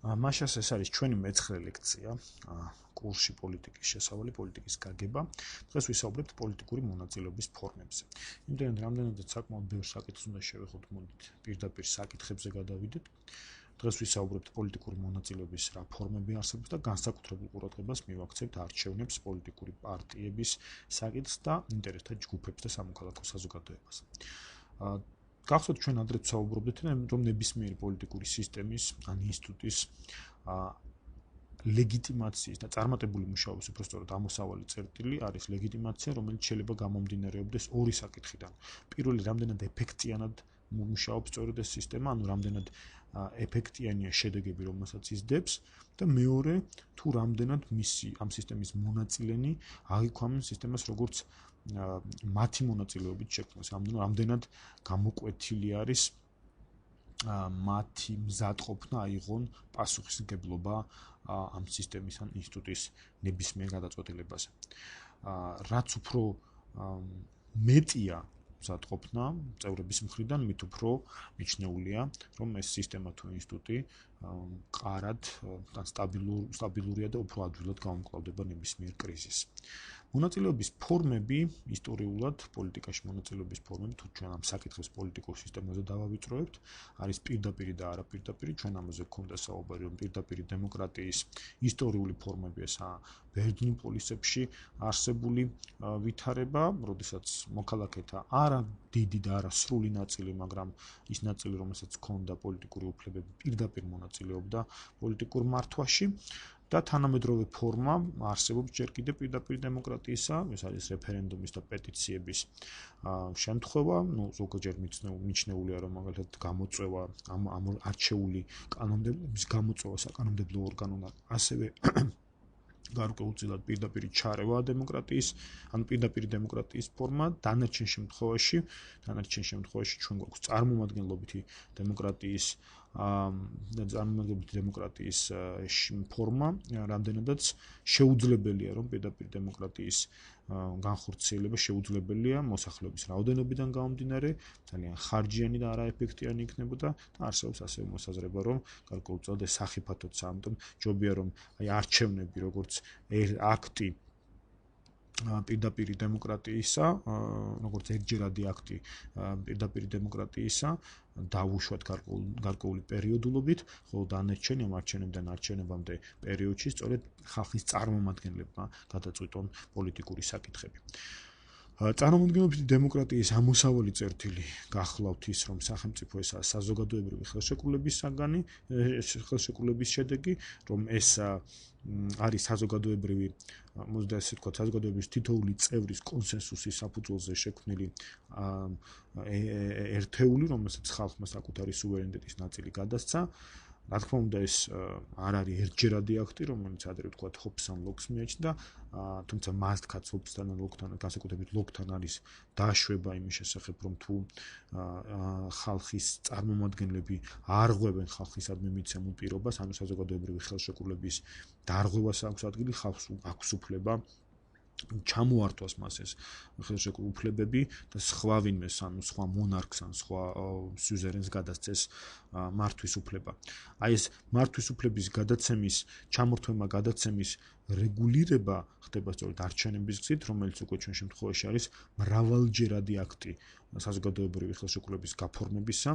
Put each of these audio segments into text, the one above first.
მაშას ეს არის ჩვენი მეცხრე ლექცია კურსში პოლიტიკის შესავალი, პოლიტიკის გაგება. დღეს ვისაუბრებთ პოლიტიკური მონაწილეობის ფორმებზე. იმდენად რამდენადაც საკმაოდ ბევრ საკითხს უნდა შევეხოთ, მოდით პირდაპირ საკითხებზე გადავიდეთ. დღეს ვისაუბრებთ პოლიტიკური მონაწილეობის რა ფორმები არსებობს და განსაკუთრებულ ყურადღებას მივაქცევთ არჩევნებს, პოლიტიკური პარტიების საკითხს და ინტერესთა ჯგუფებს და სამოქალაქო საზოგადოებას. გახსოვთ ჩვენ ადრე ვსაუბრობდით, რომ ნებისმიერი პოლიტიკური სისტემის ან ინსტიტუტის ლეგიტიმაციის და წარმატებული მუშაობის უпростоრად ამოსავალი წერტილი არის ლეგიტიმაცია, რომელიც შეიძლება გამომდინარეობდეს ორი საკითხიდან. პირველი, რამდენად ეფექტიანად მუშაობს სწორედ ეს სისტემა, ანუ რამდენად ეფექტიანია შედეგები, რომელსაც იზრდებს და მეორე, თუ რამდენად მისი ამ სისტემის მონაწილენი აღიქვამენ სისტემას როგორც მათი მონაწილეობით შექმნას, რამდენად გამოკვეთილი არის მათი მზადყოფნა აიღონ პასუხისმგებლობა ამ სისტემის ან ინსტიტუტის ნებისმიერ გადაწყვეტილებაზე. რაც უფრო მეტია მზადყოფნა წევრების მხრიდან, მით უფრო მიჩნეულია, რომ ეს სისტემა თუ ინსტიტუტი მყარად და სტაბილურია და უფრო ადვილად გამომკლავდება ნებისმიერ კრიზისს. მონაწილეობის ფორმები ისტორიულად პოლიტიკაში მონაწილეობის ფორმები თუ ჩვენ ამ საკითხებს პოლიტიკურ სისტემაზე დავავიწროებთ, არის პირდაპირი და არაპირდაპირი. ჩვენ ამაზე გვქონდა საუბარი, რომ პირდაპირი დემოკრატიის ისტორიული ფორმები ესაა ბერძნულ პოლისებში არსებული ვითარება, როდესაც მოქალაქეთა არა დიდი და არა სრული ნაწილი, მაგრამ ის ნაწილი, რომელსაც ჰქონდა პოლიტიკური უფლებები, პირდაპირ მონაწილეობდა პოლიტიკურ მართვაში. და თანამედროვე ფორმა არსებობს ჯერ კიდევ პირდაპირ დემოკრატიისა, ეს არის რეფერენდუმის და პეტიციების შემთხვევა, ზოგჯერ მიჩნეულია, რომ მაგალითად გამოწვევა ამ არჩეული კანონმდებლობის გამოწვევა საკანონმდებლო ორგანონად, ასევე გარკვეულწილად პირდაპირ ჩარევა დემოკრატიის, ანუ პირდაპირ დემოკრატიის ფორმა, დანარჩენ შემთხვევაში ჩვენ გვაქვს წარმომადგენლობითი დემოკრატიის ფორმა, რამდენადაც შეუძლებელია, რომ პირდაპირ დემოკრატიის განხორციელება შეუძლებელია მოსახლეობის რაოდენობიდან გამომდინარე, ძალიან ხარჯიანი და არაეფექტიანი იქნებოდა და არსებობს ასევე მოსაზრება, რომ გარკვეულწილად ეს სახიფათოც, ამიტომ ჯობია, რომ არჩევნები როგორც აქტი პირდაპირ დემოკრატიისა, როგორც ერთჯერადი აქტი პირდაპირ დემოკრატიისა დავუშვათ გარკვეული პერიოდულობით, ხოლო დანარჩენი ამ არჩევნებიდან არჩევნებამდე პერიოდში სწორედ ხალხის წარმომადგენლებმა გადაწყვიტონ პოლიტიკური საკითხები. წარმომადგენლობითი დემოკრატიის ამოსავალი წერტილი გახლავთ ის, რომ სახელმწიფო ესაა საზოგადოებრივი ხელშეკრულების საგანი, ხელშეკრულების შედეგი, რომ ეს არის საზოგადოებრივი, მოდი ასე ვთქვათ, საზოგადოების თითოეული წევრის კონსენსუსის საფუძველზე შექმნილი ერთეული, რომელსაც ხალხმა საკუთარი სუვერენიტეტის ნაწილი გადასცა. რა თქმა უნდა, ეს არ არის ერთჯერადი აქტი, რომელიც ადრე ვთქვათ ჰობს ან ლოკს მიაჩნდა, თუმცა მასტკაც ჰობსთან ან ლოკთან, განსაკუთრებით ლოკთან არის დაშვება იმის შესახებ, რომ თუ ხალხის წარმომადგენლები არ ღვევენ ხალხისადმი მიცემულ პირობას, ანუ საზოგადოებრივი ხელშეკრულების დარღვევას აქვს ადგილი, ხალხს აქვს უფლება ჩამოართვას მას ეს ხელშეკრულებები და სხვა ვინმეს, ანუ სხვა მონარქს ან სხვა სიუზერენს გადასცეს მართვის უფლება. აი ეს მართვის უფლების გადაცემის, ჩამორთმევა გადაცემის რეგულირება ხდება სწორედ არჩევნების გზით, რომელიც უკვე ჩვენ შემთხვევაში არის მრავალჯერადი აქტი საზოგადოებრივი ხელშეკრულების გაფორმებისა,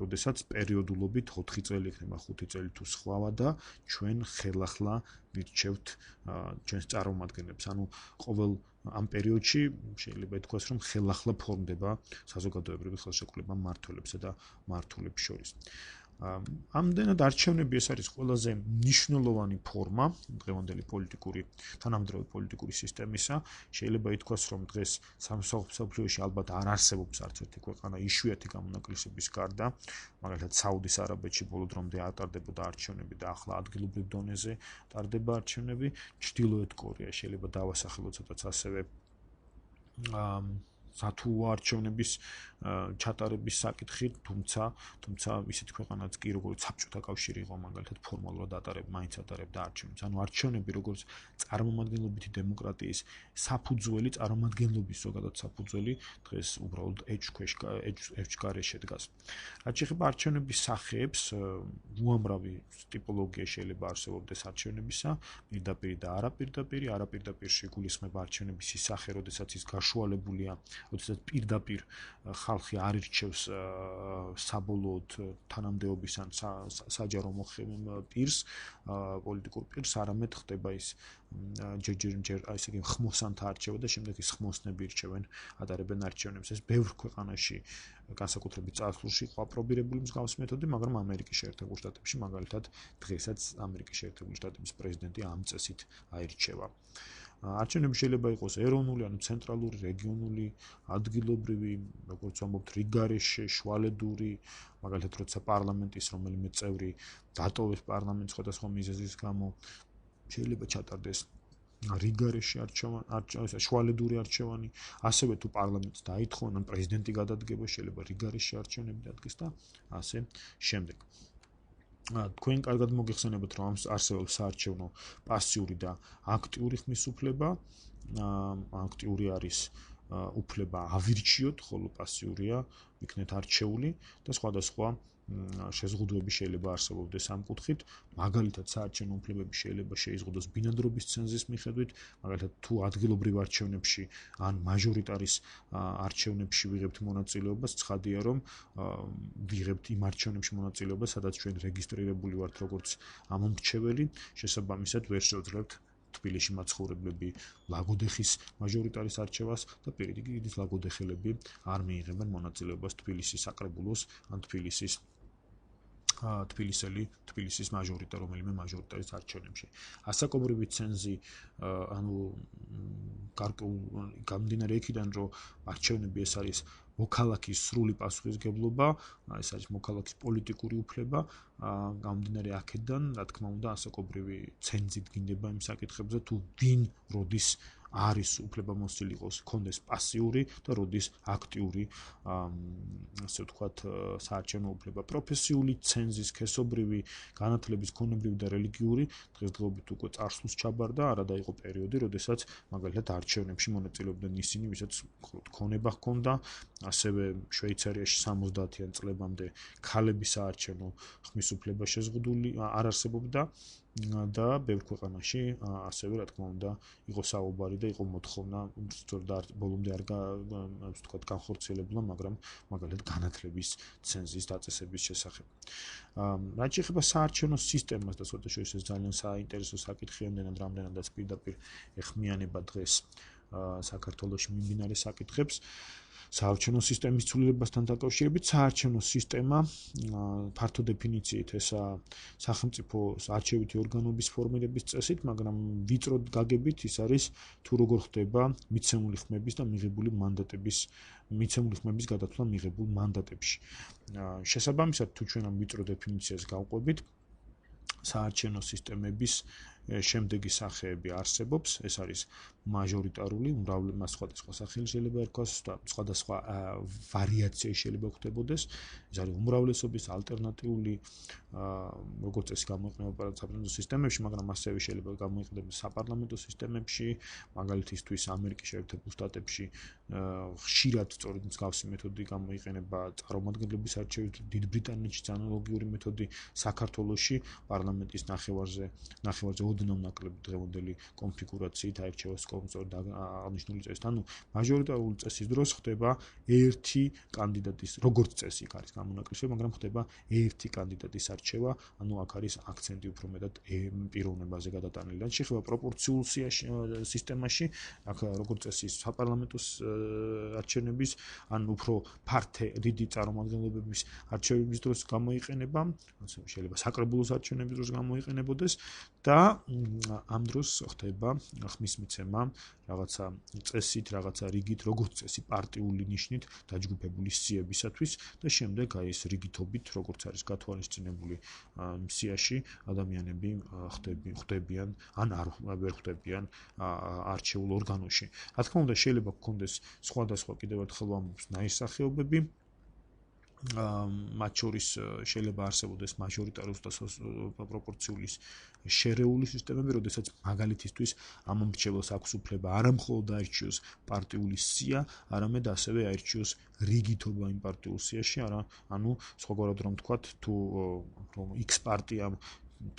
როდესაც პერიოდულობით 4 წელი იქნება 5 წელი თუ სხვავა და ჩვენ ხელახლა ვირჩევთ ჩვენს წარმომადგენლებს. ანუ ყოველ ამ პერიოდში შეიძლება ითქვას, რომ ხელახლა ფორმდება საზოგადოებრივი ხელშეკრულება მმართველებსა და მმართველებს შორის. ამდენად არჩევნები ეს არის ყველაზე მნიშვნელოვანი ფორმა დღევანდელი თანამედროვე პოლიტიკური სისტემისა. შეიძლება ითქვას, რომ დღეს სამსახურში ალბათ არ არსებობს არც ერთი ქვეყანა იშვიათი გამონაკლისების გარდა, მაგალითად საუდის არაბეთში ბოლო დრომდე ატარდებოდა არჩევნები და ახლა ადგილობრივ დონეზე ტარდება არჩევნები. ჩრდილოეთ კორეა შეიძლება დავასახელოთ სადაც ასევე სათუ არჩევნების ჩატარების საკითხი, თუმცა ისეთ ქვეყანაც კი როგორც საბჭოთა კავშირი იყო მაგალითად ფორმალურად მაინც ატარებდა არჩევნებს. ანუ არჩევნები როგორც წარმომადგენლობითი დემოკრატიის საფუძველი, წარმომადგენლობის ზოგადად საფუძველი დღეს უბრალოდ ეჭვგარეშე დგას. რაც შეეხება არჩევნების სახეებს, უამრავი ტიპოლოგია შეიძლება არსებობდეს არჩევნებისა, პირდაპირი და არაპირდაპირში გულისხმება არჩევნების ის სახე, როდესაც ის გაშუალებულია, როდესაც პირდაპირ ხალხი არ ირჩევს საბოლოოდ თანამდებობის ან საჯარო პირს, პოლიტიკურ პირს, არამედ ხდება ის ჯერ ასე იგი ხმოსანთა არჩევა და შემდეგ ის ხმოსნები ირჩევენ, ატარებენ არჩევნებს. ეს ბევრ ქვეყანაში განსაკუთრებით წარსულში იყო აპრობირებული მსგავსი მეთოდი, მაგრამ ამერიკის შეერთებულ შტატებში მაგალითად დღესაც ამერიკის შეერთებული შტატების პრეზიდენტი ამ წესით აირჩევა. არჩევნები შეიძლება იყოს ეროვნული, ანუ ცენტრალური, რეგიონული, ადგილობრივი, როგორც ვამბობთ, რიგგარეშე, შუალედური, მაგალითად, როცა პარლამენტის რომელიმე წევრი დატოვებს პარლამენტს სხვადასხვა მიზეზის გამო, შეიძლება ჩატარდეს რიგგარეშე არჩევანი, შუალედური არჩევანი, ასევე თუ პარლამენტს დაითხოვენ, ან პრეზიდენტი გადადგება, შეიძლება რიგგარეშე არჩევნები დადგეს და ასე შემდეგ. თქვენ კარგად მოგეხსენებათ, რომ არსებობს საარჩევნო პასიური და აქტიური ხმის უფლება. აქტიური არის უფლება ავირჩიოთ, ხოლო პასიურია იქნეთ არჩეული და სხვადასხვა შეზღუდვები შეიძლება არსებობდეს ამ კუთხით. მაგალითად, საარჩევნო უფლებები შეიძლება შეიზღუდოს ბინადრობის ცენზის მიხედვით, მაგალითად, თუ ადგილობრივ არჩევნებში ან მაჟორიტარის არჩევნებში ვიღებთ მონაწილეობას, ცხადია, რომ ვიღებთ იმ არჩევნებში მონაწილეობას, სადაც ჩვენ რეგისტრირებული ვართ როგორც ამომრჩეველი, შესაბამისად ვერ შევძლებთ თბილისში მაცხოვრებლები ლაგოდეხის მაჟორიტარის არჩევას და პირიქით ლაგოდეხელები არ მიიღებენ მონაწილეობას თბილისის საკრებულოს ან თბილისის მაჟორიტა, რომელიმე მაჟორიტარის არჩევნებში. ასაკობრივი ცენზი, ანუ გამდინარე იქიდან, რომ არჩევნები ეს არის მოქალაქის სრული პასუხისმგებლობა, ეს არის მოქალაქის პოლიტიკური უფლება, გამდინარე აქედან, რა თქმა უნდა, ასაკობრივი ცენზი დგინდება იმ საკითხებზე, თუ ვინ როდის არის უფლებამოსილი იყოს, კონდეს პასიური და როდის აქტიური, ასე ვთქვათ, საარჩევნო უფლება. პროფესიული ცენზი, სქესობრივი, განათლების, ქონებრივი და რელიგიური დღესდღეობით უკვე წარსულს ჩაბარდა, არადა იყო პერიოდი, როდესაც მაგალითად არჩევნებში მონაწილეობდნენ ისინი, ვისაც ქონება ჰქონდა, ასევე შვეიცარიაში 70-იან წლებამდე ქალების საარჩევნო ხმის უფლება შეზღუდული არ არსებობდა და ბევრ ქვეყანაში ასევე რა თქმა უნდა იყო საუბარი და იყო მოთხოვნა სწორედ ბოლომდე არ ვთქვათ განხორციელებულა, მაგრამ მაგალითად განათლების ცენზის დაწესების შესახებ. რაც შეეხება საარჩევნო სისტემას და სხვათა შორის ეს ძალიან საინტერესო საკითხია, რამდენადაც პირდაპირ ეხმიანება დღეს საქართველოში მიმდინარე საკითხებს. საარჩევნო სისტემის ცვლილებასთან დაკავშირებით საარჩევნო სისტემა ფართო დეფინიციით ესაა სახელმწიფო არჩევითი ორგანოების ფორმირების წესით, მაგრამ ვიწროდ გაგებით ის არის თუ როგორ ხდება მიცემული ხმების და მიღებული მანდატების გადათვლა მიღებულ მანდატებში. შესაბამისად, თუ ჩვენ ამ ვიწრო დეფინიციას გავყვებით, საარჩევნო სისტემების შემდეგი სახეები არსებობს, ეს არის მაჟორიტარული, უმრავლესობა სხვადასხვა სახელი შეიძლება ერქვას და სხვადასხვა ვარიაცია შეიძლება ხდებოდეს. ეს არის უმრავლესობის ალტერნატიული, როგორც წესი გამოიყენება პარლამენტო სისტემებში, მაგრამ ასევე შეიძლება გამოიყენოს საპარლამენტო სისტემებში, მაგალითისთვის ამერიკის შეერთებულ შტატებში ხშირად სწორედ მსგავსი მეთოდი გამოიყენება წარმომადგენლების არჩევით, დიდ ბრიტანეთშიც ანალოგიური მეთოდი, საქართველოში პარლამენტის ნახევარზე ოდნავ ნაკლები დღევანდელი კონფიგურაციით აირჩევა სწორედ აღნიშნული წესით. ანუ მაჟორიტარული წესის დროს ხდება ერთი კანდიდატის, როგორც წესი იქ არის გამონაკლისები, მაგრამ ხდება ერთი კანდიდატის არჩევა, ანუ აქ არის აქცენტი უფრო მეტად პიროვნებაზე გადატანილი. რაც შეეხება პროპორციულ სისტემაში, აქ როგორც წესი საპარლამენტო არჩევნების, ან უფრო ფართე დიდი წარმომადგენლობების არჩევების დროს გამოიყენება, შეიძლება საკრებულოს არჩევნების დროს გამოიყენებოდეს და ამ დროს ხდება ხმის მიცემა რაღაცა წესით, რაღაცა რიგით, როგორც წესი პარტიული ნიშნით დაჯგუფებული სიებისათვის და შემდეგ აი ეს რიგითობით, როგორც არის გათვალისწინებული სიაში, ადამიანები ხდებიან ან არ ხდებიან არჩეულ ორგანოში. Რა თქმა უნდა, შეიძლება გქონდეს სხვადასხვა კიდევ ერთხელ ვამბობს ნაირსახეობები, მათ შორის შეიძლება არსებობდეს მაჟორიტარული და პროპორციული შერეული სისტემები, როდესაც მაგალითისთვის ამომრჩეველს აქვს უფლება არა მხოლოდ აირჩიოს პარტიული სია, არამედ ასევე აირჩიოს რიგითობა იმ პარტიულ სიაში, ანუ სხვაგვარად რომ ვთქვათ, თუ X პარტიამ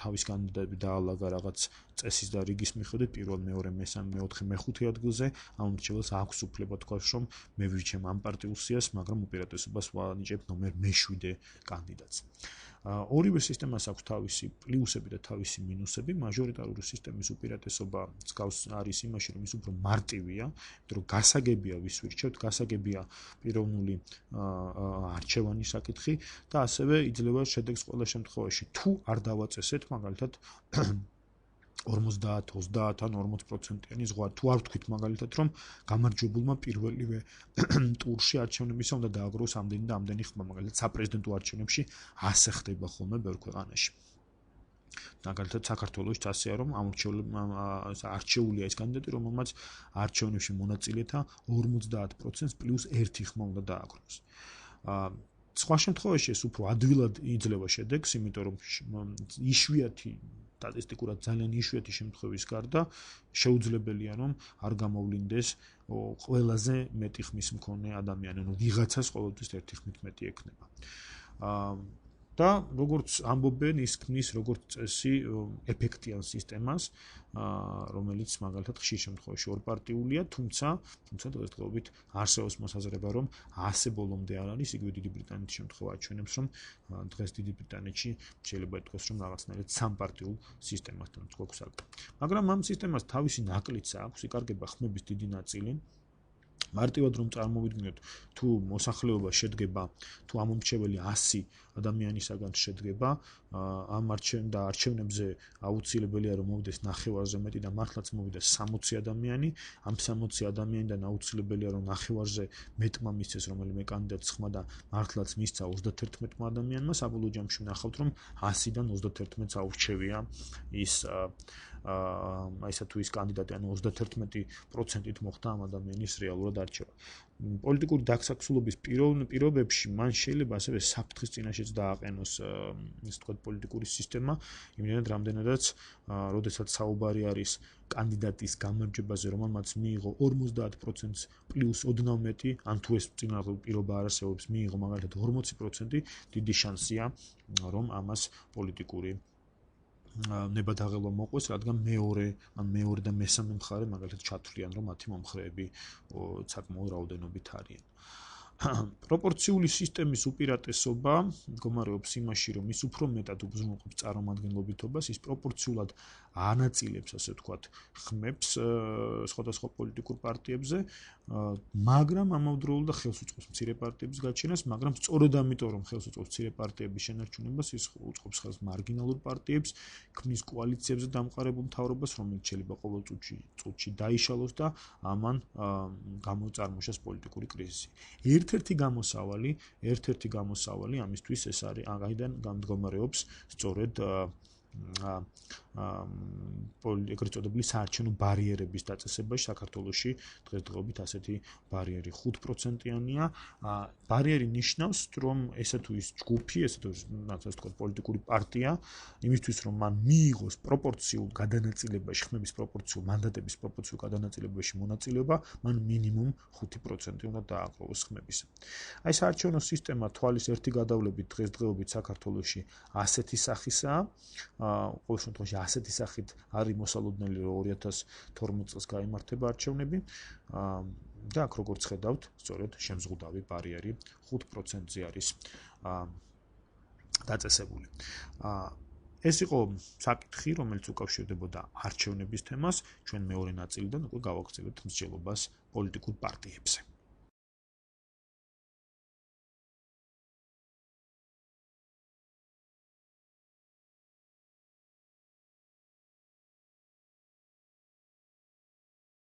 თავის კანდიდატები დაალაგა რაღაც წესის და რიგის მიხედვით პირველ, მეორე, მესამე, მეოთხე, მეხუთე ადგილზე, ამომრჩეველს აქვს უფლება თქვას, რომ მე ვირჩევ ამ პარტიულ სიას, მაგრამ უპირატესობას ვანიჭებ ნომერ მე-7 კანდიდატს. ორივე სისტემას აქვს თავისი პლუსები და თავისი მინუსები. მაჟორიტარული სისტემის უპირატესობა არის იმაში, რომ ის უფრო მარტივია, იმიტომ რომ გასაგებია ვის ვირჩევთ, გასაგებია პიროვნული არჩევანის საკითხი და ასევე იძლევა შედეგს ყველა შემთხვევაში. თუ არ დავაწესეთ, მაგალითად 50, 30 ან 40%-იანი ზღვა. თუ არ ვთქვით მაგალითად, რომ გამარჯვებულმა პირველივე ტურში არჩევნებისა უნდა დააგროვოს ამდენი და ამდენი ხმა, მაგალითად საპრეზიდენტო არჩევნებში ასე ხდება ხოლმე ბევრ ქვეყანაში. მაგალითად საქართველოშიც ასეა, რომ არჩეულია ის კანდიდატი, რომელმაც არჩევნებში მონაწილეთა 50% პლუს 1 ხმა უნდა დააგროვოს. სხვა შემთხვევაში ეს უფრო ადვილად იძლევა შედეგს, იმიტომ რომ იშვიათი სტატისტიკურად ძალიან იშვიათი შემთხვევის გარდა შეუძლებელია რომ არ გამოვლინდეს ყველაზე მეტი ხმის მქონე ადამიანი, ანუ ვიღაცას ყოველთვის 1 ხმით მეტი ექნება. და როგორც ამბობენ, ის ქმნის როგორც წესი ეფექტიან სისტემას, რომელიც მაგალითად ხშირ შემთხვევაში ორპარტიულია, თუმცა დღესდღეობით არსებობს მოსაზრება, რომ ასე ბოლომდე არ არის, იგივე დიდი ბრიტანეთის შემთხვევა აჩვენებს, რომ დღეს დიდი ბრიტანეთში შეიძლება ითქვას, რომ რაღაცნაირად სამპარტიულ სისტემასთან გვაქვს საქმე. მაგრამ ამ სისტემას თავისი ნაკლიც აქვს, იკარგება ხმების დიდი ნაწილი. მარტივად რომ წარმოვიდგინოთ, თუ მოსახლეობა შედგება, თუ ამომრჩეველი 100 ადამიანისაგან შედგება, ამ არჩევნებზე აუცილებელია რომ მოვიდეს 9-ზე მეტი და მართლაც მოვიდა 60 ადამიანი, ამ 60 ადამიანიდან აუცილებელია რომ 9-ზე მეტმა მისცეს რომელიმე კანდიდატს ხმა და მართლაც მისცა 31 ადამიანმა, საბოლოო ჯამში ვნახავთ რომ 100-დან 31-ს აურჩევია ის აისა თუ ის კანდიდატი, ანუ 31%-ით მოხდა ამ ადამიანის რეალურად არჩევა. პოლიტიკური დაგსაქსულობის პირობებში მან შეიძლება ასევე საფრთხის წინაშეც დააყენოს ისე ვთქვათ პოლიტიკური სისტემა, იმდენად რამდენადაც როდესაც საუბარი არის კანდიდატის გამარჯვებაზე, რომელმაც მიიღო 50% პლუს ოდნავ მეტი, ან თუ ეს წინააღმდეგ პირობა არ არსებობს, მიიღო მაგალითად 40%, დიდი შანსია რომ ამას პოლიტიკური ნებადაღელვა მოყვეს, რადგან მეორე და მესამე მხარე მაგალითად ჩათვლიან, რომ მათი მომხრეები საკმაოდ რაოდენობით არიან. პროპორციული სისტემის უპირატესობა მდგომარეობს იმაში, რომ ის უფრო მეტად უზრუნველყოფს წარმომადგენლობითობას, ის პროპორციულად ანაწილებს, ასე ვთქვათ, ხმებს სხვადასხვა პოლიტიკურ პარტიებზე, მაგრამ ამავდროულად და ხელს უწყობს მცირე პარტიების გაჩენას, მაგრამ სწორედ ამიტომ, რომ ხელს უწყობს მცირე პარტიების შენარჩუნებას, ის უწყობს ხელს მარგინალურ პარტიებს, ქმნის კოალიციებზე დამყარებულ მთავრობას, რომელიც შეიძლება ყოველ წუთში დაიშალოს და ამან გამოწარმოოს პოლიტიკური კრიზისი. ერთ-ერთი გამოსავალი ამისთვის ეს არის აქედან გამდგომარეობს სწორედ ეგრეთ წოდებული საარჩევნო ბარიერების დაწესებაში. საქართველოში დღესდღეობით ასეთი ბარიერი 5%-იანია. ბარიერი ნიშნავს, რომ ესა თუ ის ჯგუფი, ესე თუ ვთქვათ პოლიტიკური პარტია, იმისთვის რომ მან მიიღოს პროპორციულ გადანაწილებაში, ხმების პროპორციულ მანდატების პროპორციულ გადანაწილებაში მონაწილეობა, მან მინიმუმ 5% უნდა დააგროვოს ხმების. აი საარჩევნო სისტემა თვალის ერთი გადავლებით დღესდღეობით საქართველოში ასეთი სახისაა. ყოველ შემთხვევაში ასეთი სახით არის მოსალოდნელი, რომ 2012 წელს გაიმართება არჩევნები და აქ როგორც ხედავთ, სწორედ შემზღუდავი ბარიერი 5%-ზე არის დაწესებული. ეს იყო საკითხი, რომელიც უკავშირდებოდა არჩევნების თემას, ჩვენ მეორე ნაწილიდან უკვე გავაგრძელებთ მსჯელობას პოლიტიკურ პარტიებზე.